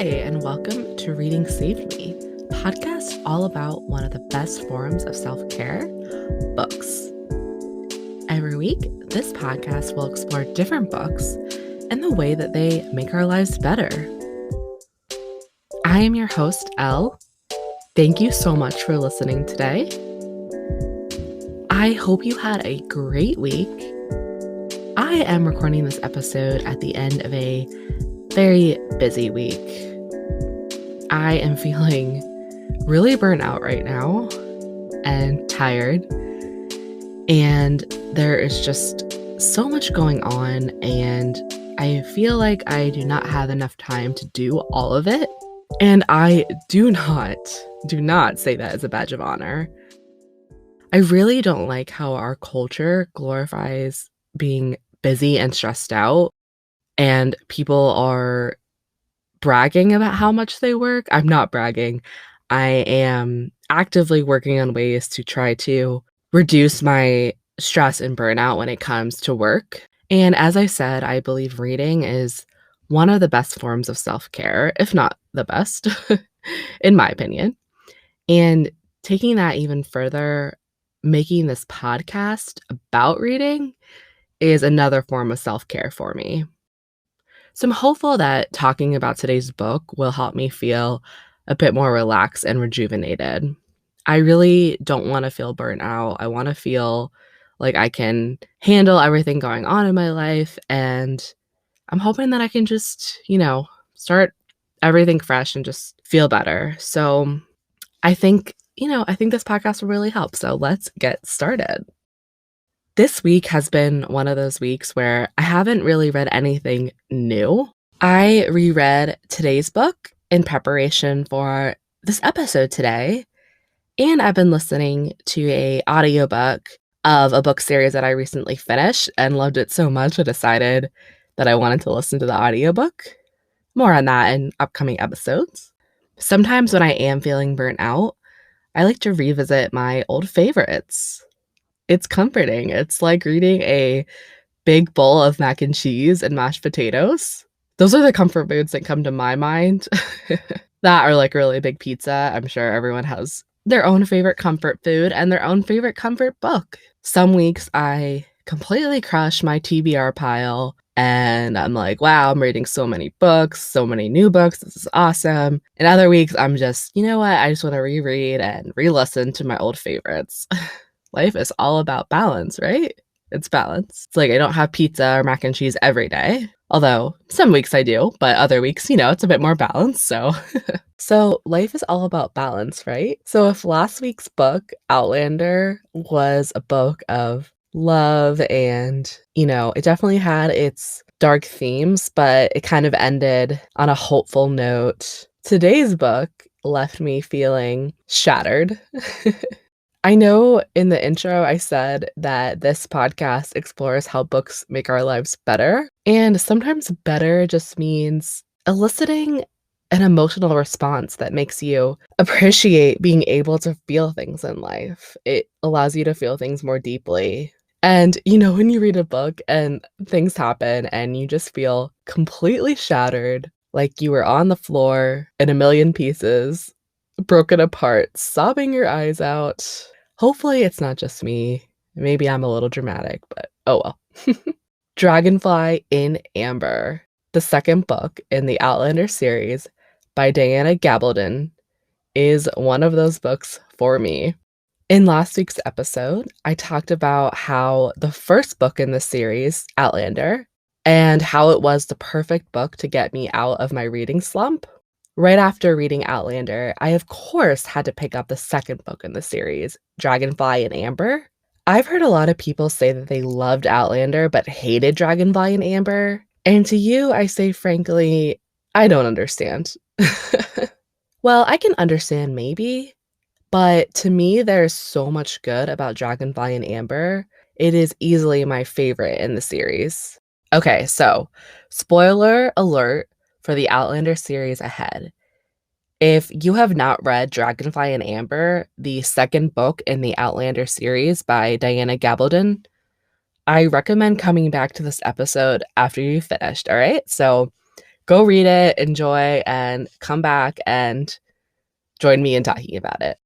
Hi, and welcome to Reading Saved Me, a podcast all about one of the best forms of self-care, books. Every week, this podcast will explore different books and the way that they make our lives better. I am your host, Elle. Thank you so much for listening today. I hope you had a great week. I am recording this episode at the end of a very busy week. I am feeling really burnt out right now and tired, and there is just so much going on, and I feel like I do not have enough time to do all of it. And I do not say that as a badge of honor. I really don't like how our culture glorifies being busy and stressed out, and people are bragging about how much they work. I'm not bragging. I am actively working on ways to try to reduce my stress and burnout when it comes to work. And as I said, I believe reading is one of the best forms of self-care, if not the best, in my opinion. And taking that even further, making this podcast about reading is another form of self-care for me. So I'm hopeful that talking about today's book will help me feel a bit more relaxed and rejuvenated. I really don't want to feel burnt out. I want to feel like I can handle everything going on in my life, and I'm hoping that I can just, start everything fresh and just feel better. So I think this podcast will really help. So let's get started. This week has been one of those weeks where I haven't really read anything new. I reread today's book in preparation for this episode today, and I've been listening to an audiobook of a book series that I recently finished and loved it so much I decided that I wanted to listen to the audiobook. More on that in upcoming episodes. Sometimes when I am feeling burnt out, I like to revisit my old favorites. It's comforting. It's like reading a big bowl of mac and cheese and mashed potatoes. Those are the comfort foods that come to my mind. That are like really big pizza. I'm sure everyone has their own favorite comfort food and their own favorite comfort book. Some weeks I completely crush my TBR pile and I'm like, wow, I'm reading so many books, so many new books. This is awesome. And other weeks I'm just, you know what? I just want to reread and re-listen to my old favorites. Life is all about balance, right? It's balance. It's like I don't have pizza or mac and cheese every day. Although some weeks I do, but other weeks, it's a bit more balanced. So life is all about balance, right? So if last week's book, Outlander, was a book of love and, it definitely had its dark themes, but it kind of ended on a hopeful note. Today's book left me feeling shattered. I know in the intro I said that this podcast explores how books make our lives better, and sometimes better just means eliciting an emotional response that makes you appreciate being able to feel things in life. It allows you to feel things more deeply. And, when you read a book and things happen and you just feel completely shattered, like you were on the floor in a million pieces, broken apart, sobbing your eyes out. Hopefully it's not just me. Maybe I'm a little dramatic, but oh well. Dragonfly in Amber, the second book in the Outlander series by Diana Gabaldon, is one of those books for me. In last week's episode, I talked about how the first book in the series, Outlander, and how it was the perfect book to get me out of my reading slump. Right after reading Outlander, I of course had to pick up the second book in the series, Dragonfly in Amber. I've heard a lot of people say that they loved Outlander but hated Dragonfly in Amber. And to you, I say frankly, I don't understand. Well, I can understand maybe, but to me, there's so much good about Dragonfly in Amber. It is easily my favorite in the series. Okay, so spoiler alert for the Outlander series ahead. If you have not read Dragonfly in Amber, the second book in the Outlander series by Diana Gabaldon, I recommend coming back to this episode after you've finished, all right? So Go read it, enjoy, and come back and join me in talking about it.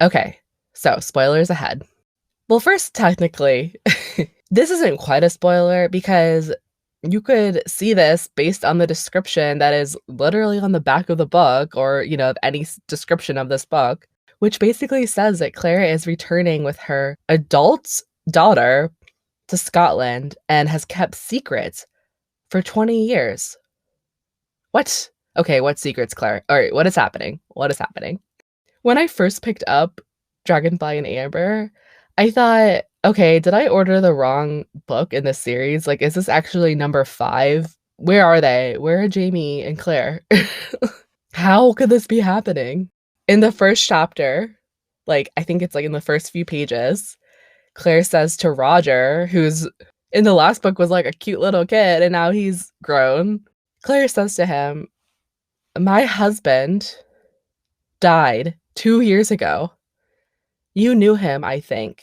Okay, so spoilers ahead. Well, first, technically, this isn't quite a spoiler because you could see this based on the description that is literally on the back of the book or, any description of this book, which basically says that Claire is returning with her adult daughter to Scotland and has kept secrets for 20 years. What? Okay, what secrets, Claire? All right, what is happening? What is happening? When I first picked up Dragonfly and Amber, I thought, okay, did I order the wrong book in the series? Like, is this actually number 5? Where are they? Where are Jamie and Claire? How could this be happening? In the first chapter, like, I think it's like in the first few pages, Claire says to Roger, who's in the last book was like a cute little kid and now he's grown. Claire says to him, my husband died 2 years ago. You knew him, I think.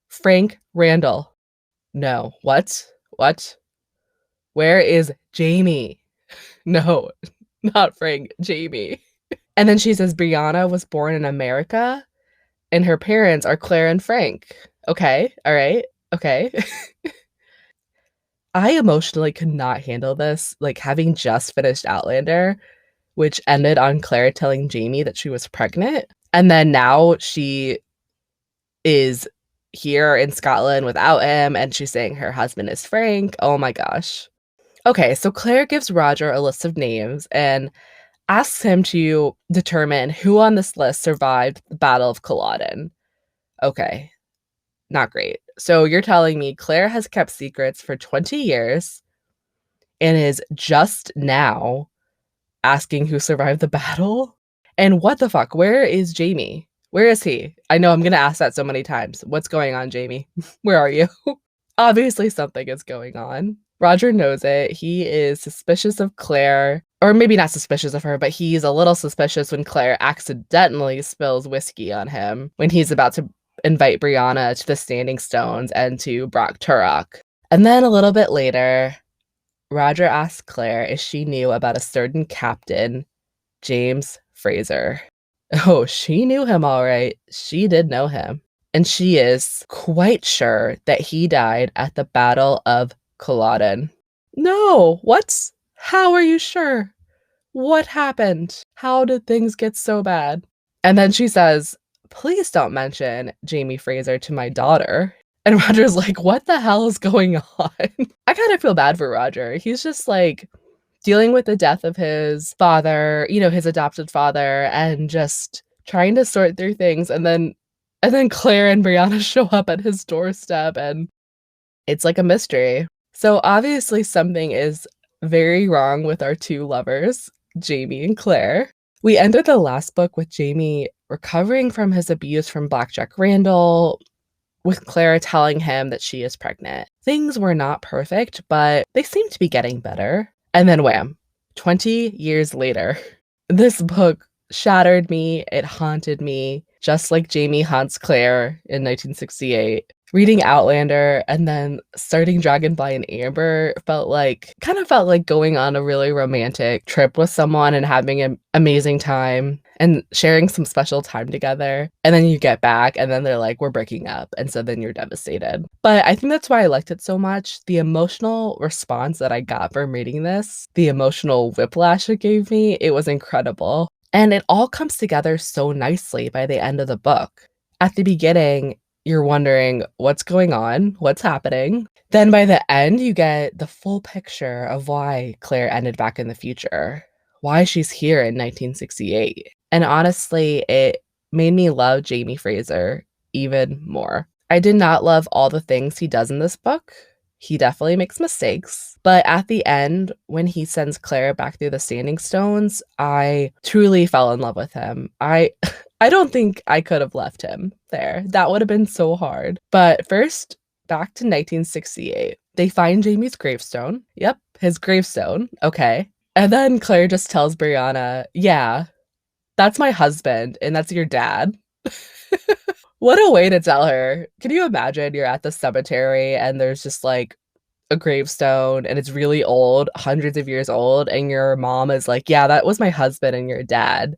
Frank Randall. No. What? What? Where is Jamie? No, not Frank, Jamie. And then she says Brianna was born in America and her parents are Claire and Frank. Okay, all right, okay. I emotionally could not handle this, like having just finished Outlander, which ended on Claire telling Jamie that she was pregnant. And then now she is here in Scotland without him and she's saying her husband is Frank. Oh my gosh. Okay, so Claire gives Roger a list of names and asks him to determine who on this list survived the Battle of Culloden. Okay, not great. So you're telling me Claire has kept secrets for 20 years and is just now asking who survived the battle? And what the fuck? Where is Jamie? Where is he? I know I'm going to ask that so many times. What's going on, Jamie? Where are you? Obviously, something is going on. Roger knows it. He is suspicious of Claire, or maybe not suspicious of her, but he's a little suspicious when Claire accidentally spills whiskey on him when he's about to invite Brianna to the Standing Stones and to Brock Turok. And then a little bit later, Roger asks Claire if she knew about a certain captain, James Fraser. Oh, she knew him all right. She did know him. And she is quite sure that he died at the Battle of Culloden. No, what? How are you sure? What happened? How did things get so bad? And then she says, please don't mention Jamie Fraser to my daughter. And Roger's like, what the hell is going on? I kind of feel bad for Roger. He's just like dealing with the death of his father, his adopted father, and just trying to sort through things. And then Claire and Brianna show up at his doorstep and it's like a mystery. So obviously something is very wrong with our two lovers, Jamie and Claire. We ended the last book with Jamie recovering from his abuse from Blackjack Randall, with Claire telling him that she is pregnant. Things were not perfect, but they seem to be getting better. And then wham, 20 years later, this book shattered me. It haunted me, just like Jamie haunts Claire in 1968. Reading Outlander and then starting Dragonfly and Amber felt like going on a really romantic trip with someone and having an amazing time and sharing some special time together. And then you get back and then they're like, we're breaking up. And so then you're devastated. But I think that's why I liked it so much. The emotional response that I got from reading this, the emotional whiplash it gave me, it was incredible. And it all comes together so nicely by the end of the book. At the beginning, you're wondering what's going on, what's happening. Then by the end, you get the full picture of why Claire ended back in the future, why she's here in 1968. And honestly, it made me love Jamie Fraser even more. I did not love all the things he does in this book. He definitely makes mistakes. But at the end, when he sends Claire back through the Standing Stones, I truly fell in love with him. I don't think I could have left him there. That would have been so hard. But first, back to 1968. They find Jamie's gravestone. Yep, his gravestone. Okay. And then Claire just tells Brianna, yeah, that's my husband and that's your dad. What a way to tell her. Can you imagine you're at the cemetery and there's just like a gravestone and it's really old, hundreds of years old, and your mom is like, yeah, that was my husband and your dad.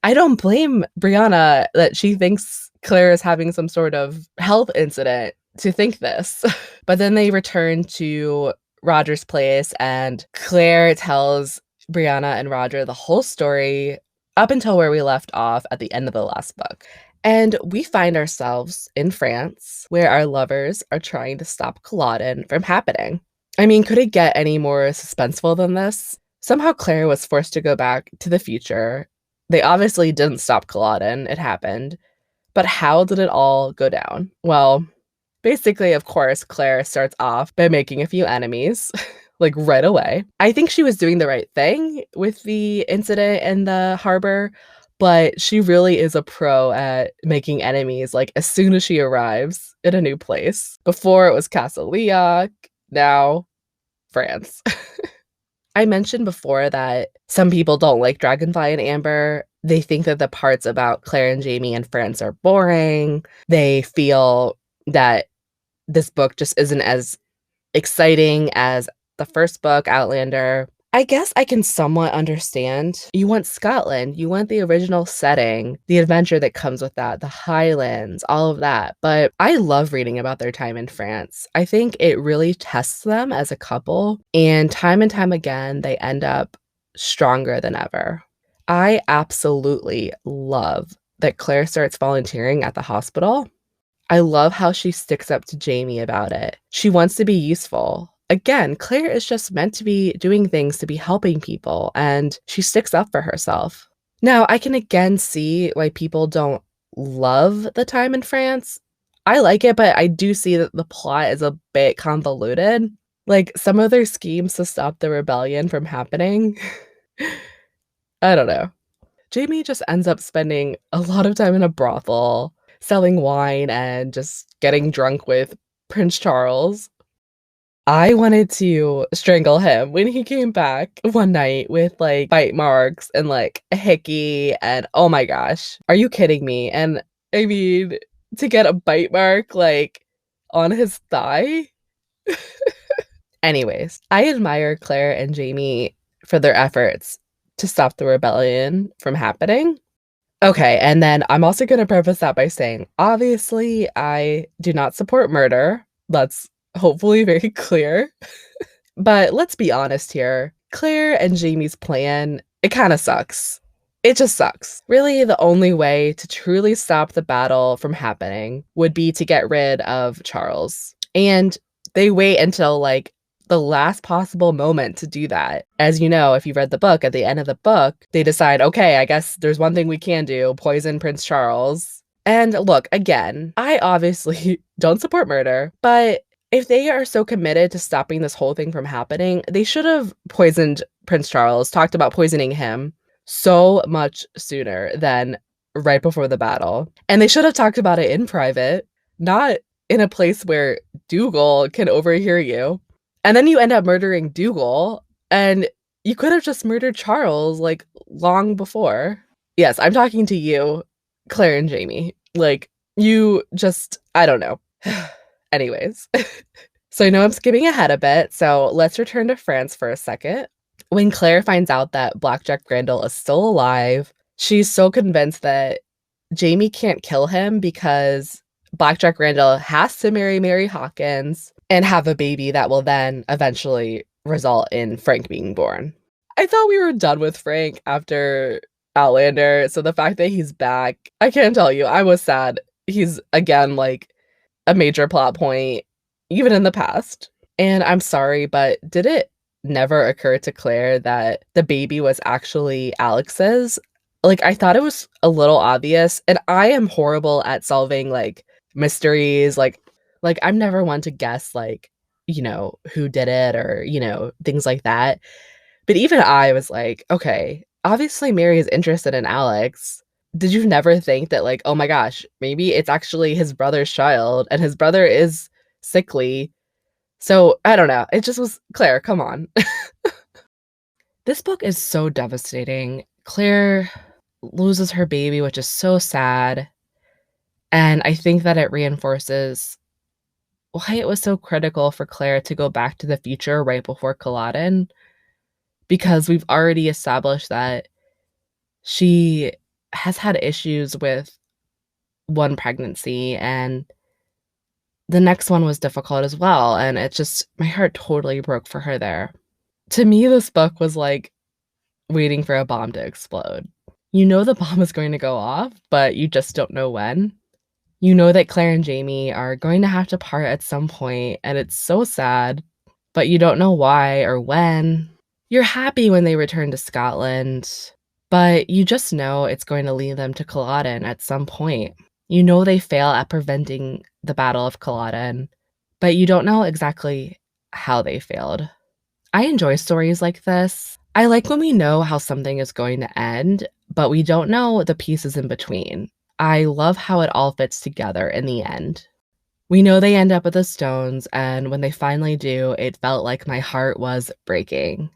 I don't blame Brianna that she thinks Claire is having some sort of health incident to think this. But then they return to Roger's place, and Claire tells Brianna and Roger the whole story up until where we left off at the end of the last book. And we find ourselves in France, where our lovers are trying to stop Culloden from happening. I mean, could it get any more suspenseful than this? Somehow Claire was forced to go back to the future. They obviously didn't stop Culloden, it happened. But how did it all go down? Well, basically, of course, Claire starts off by making a few enemies, like right away. I think she was doing the right thing with the incident in the harbor, but she really is a pro at making enemies, like as soon as she arrives in a new place. Before it was Castle Leoc, now France. I mentioned before that some people don't like Dragonfly and Amber. They think that the parts about Claire and Jamie and France are boring. They feel that this book just isn't as exciting as the first book, Outlander. I guess I can somewhat understand. You want Scotland, you want the original setting, the adventure that comes with that, the Highlands, all of that. But I love reading about their time in France. I think it really tests them as a couple, and time again, they end up stronger than ever. I absolutely love that Claire starts volunteering at the hospital. I love how she sticks up to Jamie about it. She wants to be useful. Again, Claire is just meant to be doing things to be helping people, and she sticks up for herself. Now, I can again see why people don't love the time in France. I like it, but I do see that the plot is a bit convoluted. Like, some of their schemes to stop the rebellion from happening. I don't know. Jamie just ends up spending a lot of time in a brothel, selling wine and just getting drunk with Prince Charles. I wanted to strangle him when he came back one night with like bite marks and like a hickey, and oh my gosh, are you kidding me? And I mean, to get a bite mark like on his thigh? Anyways, I admire Claire and Jamie for their efforts to stop the rebellion from happening. Okay, and then I'm also going to preface that by saying, obviously, I do not support murder. That's hopefully very clear. But let's be honest here. Claire and Jamie's plan, it kind of sucks. It just sucks. Really, the only way to truly stop the battle from happening would be to get rid of Charles. And they wait until like the last possible moment to do that. As you know, if you read the book, at the end of the book, they decide, okay, I guess there's one thing we can do, poison Prince Charles. And look, again, I obviously don't support murder, but if they are so committed to stopping this whole thing from happening, they should have poisoned Prince Charles, talked about poisoning him so much sooner than right before the battle. And they should have talked about it in private, not in a place where Dougal can overhear you. And then you end up murdering Dougal, and you could have just murdered Charles like long before. Yes, I'm talking to you, Claire and Jamie. Like, you just, I don't know. Anyways, so I know I'm skipping ahead a bit, so let's return to France for a second. When Claire finds out that Blackjack Grendel is still alive, she's so convinced that Jamie can't kill him because Blackjack Grendel has to marry Mary Hawkins and have a baby that will then eventually result in Frank being born. I thought we were done with Frank after Outlander, so the fact that he's back, I can't tell you, I was sad. He's, again, like, a major plot point, even in the past. And I'm sorry, but did it never occur to Claire that the baby was actually Alex's? Like, I thought it was a little obvious, and I am horrible at solving, like, mysteries. Like I'm never one to guess, like, you know, who did it or, you know, things like that. But even I was like, okay, obviously Mary is interested in Alex. Did you never think that, like, oh my gosh, maybe it's actually his brother's child and his brother is sickly? So I don't know. It just was, Claire, come on. This book is so devastating. Claire loses her baby, which is so sad. And I think that it reinforces why it was so critical for Claire to go back to the future right before Culloden, because we've already established that she has had issues with one pregnancy, and the next one was difficult as well, and it just my heart totally broke for her there. To me, this book was like waiting for a bomb to explode. You know the bomb is going to go off, but you just don't know when. You know that Claire and Jamie are going to have to part at some point, and it's so sad, but you don't know why or when. You're happy when they return to Scotland, but you just know it's going to lead them to Culloden at some point. You know they fail at preventing the Battle of Culloden, but you don't know exactly how they failed. I enjoy stories like this. I like when we know how something is going to end, but we don't know the pieces in between. I love how it all fits together in the end. We know they end up with the stones, and when they finally do, it felt like my heart was breaking.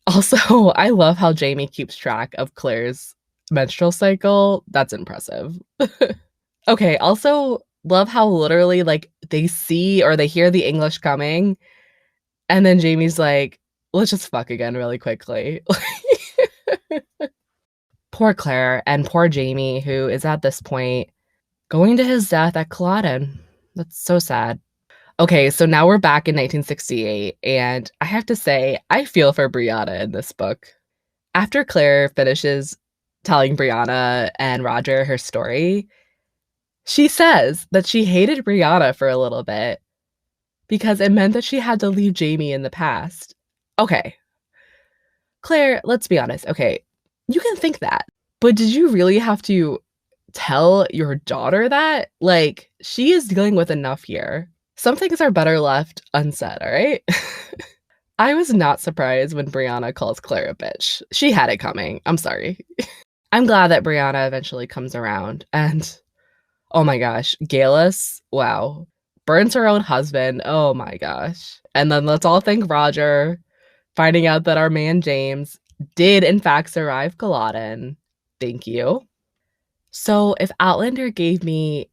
Also, I love how Jamie keeps track of Claire's menstrual cycle. That's impressive. Okay, also love how literally like they see or they hear the English coming, and then Jamie's like, let's just fuck again really quickly. Poor Claire and poor Jamie, who is at this point going to his death at Culloden. That's so sad. Okay, so now we're back in 1968, and I have to say, I feel for Brianna in this book. After Claire finishes telling Brianna and Roger her story, she says that she hated Brianna for a little bit because it meant that she had to leave Jamie in the past. Okay, Claire, let's be honest. Okay, you can think that, but did you really have to tell your daughter that? Like, she is dealing with enough here. Some things are better left unsaid, all right? I was not surprised when Brianna calls Claire a bitch. She had it coming. I'm sorry. I'm glad that Brianna eventually comes around. And oh my gosh, Galus, wow. Burns her own husband. Oh my gosh. And then let's all thank Roger, finding out that our man James did in fact survive Culloden. Thank you. So if Outlander gave me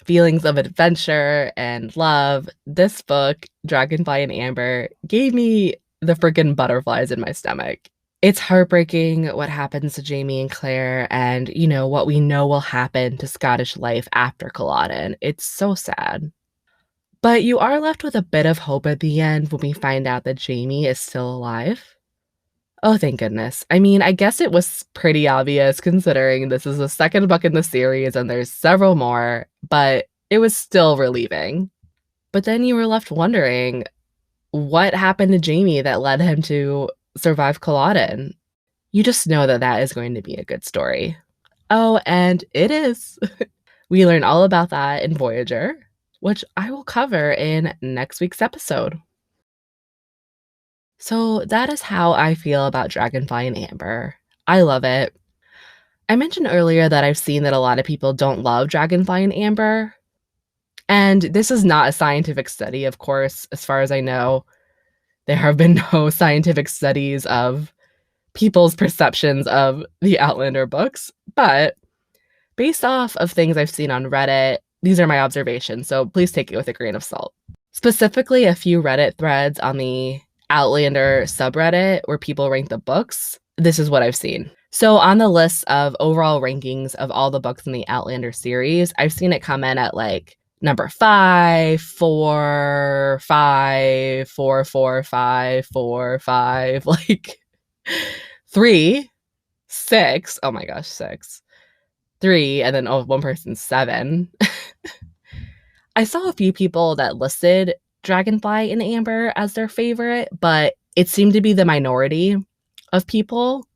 feelings of adventure and love, this book, Dragonfly and Amber, gave me the freaking butterflies in my stomach. It's heartbreaking what happens to Jamie and Claire, and what we know will happen to Scottish life after Culloden. It's so sad. But you are left with a bit of hope at the end when we find out that Jamie is still alive. Oh, thank goodness. I mean, I guess it was pretty obvious considering this is the second book in the series and there's several more, but it was still relieving. But then you were left wondering what happened to Jamie that led him to survive Culloden. You just know that that is going to be a good story. Oh, and it is. We learn all about that in Voyager, which I will cover in next week's episode. So that is how I feel about Dragonfly and Amber. I love it. I mentioned earlier that I've seen that a lot of people don't love Dragonfly and Amber. And this is not a scientific study, of course, as far as I know. There have been no scientific studies of people's perceptions of the Outlander books. But based off of things I've seen on Reddit, these are my observations, so please take it with a grain of salt. Specifically, a few Reddit threads on the Outlander subreddit where people rank the books. This is what I've seen. So on the list of overall rankings of all the books in the Outlander series, I've seen it come in at like number 5, 4, 5, 4, 4, 5, 4, 5, like 3, 6. Oh my gosh, 6. 3, and then one person's 7. I saw a few people that listed Dragonfly and Amber as their favorite, but it seemed to be the minority of people.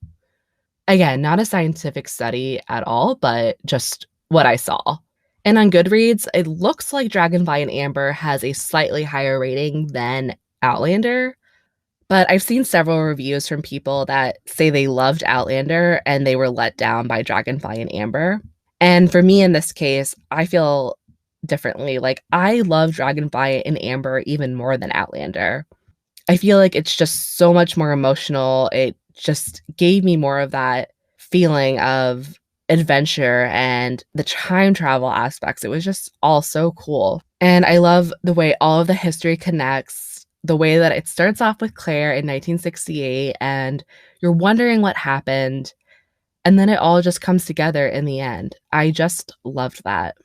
Again, not a scientific study at all, but just what I saw. And on Goodreads, it looks like Dragonfly and Amber has a slightly higher rating than Outlander, but I've seen several reviews from people that say they loved Outlander and they were let down by Dragonfly and Amber. And for me in this case, I feel differently. Like, I love Dragonfly and Amber even more than Outlander. I feel like it's just so much more emotional. It just gave me more of that feeling of adventure and the time travel aspects. It was just all so cool. And I love the way all of the history connects, the way that it starts off with Claire in 1968, and you're wondering what happened. And then it all just comes together in the end. I just loved that.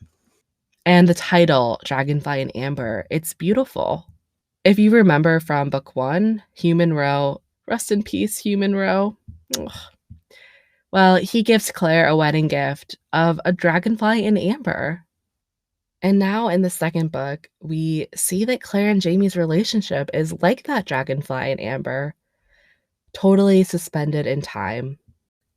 And the title, Dragonfly and Amber, it's beautiful. If you remember from book one, Hugh Monroe, rest in peace, Hugh Monroe. Ugh. Well, he gives Claire a wedding gift of a dragonfly in amber. And now in the second book, we see that Claire and Jamie's relationship is like that dragonfly in amber, totally suspended in time.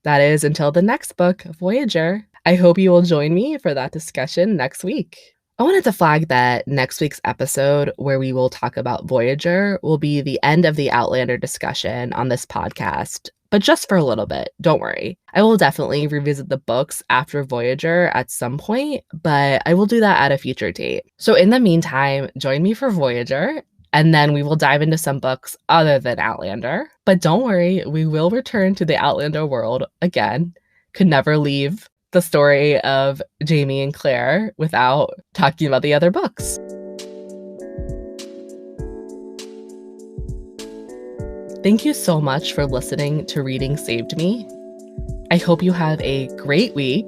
That is until the next book, Voyager. I hope you will join me for that discussion next week. I wanted to flag that next week's episode, where we will talk about Voyager, will be the end of the Outlander discussion on this podcast, but just for a little bit. Don't worry. I will definitely revisit the books after Voyager at some point, but I will do that at a future date. So in the meantime, join me for Voyager, and then we will dive into some books other than Outlander. But don't worry, we will return to the Outlander world again. Could never leave the story of Jamie and Claire without talking about the other books. Thank you so much for listening to Reading Saved Me. I hope you have a great week.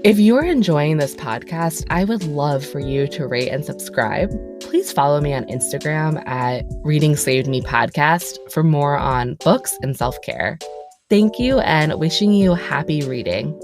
If you are enjoying this podcast, I would love for you to rate and subscribe. Please follow me on Instagram at Reading Saved Me Podcast for more on books and self-care. Thank you, and wishing you happy reading.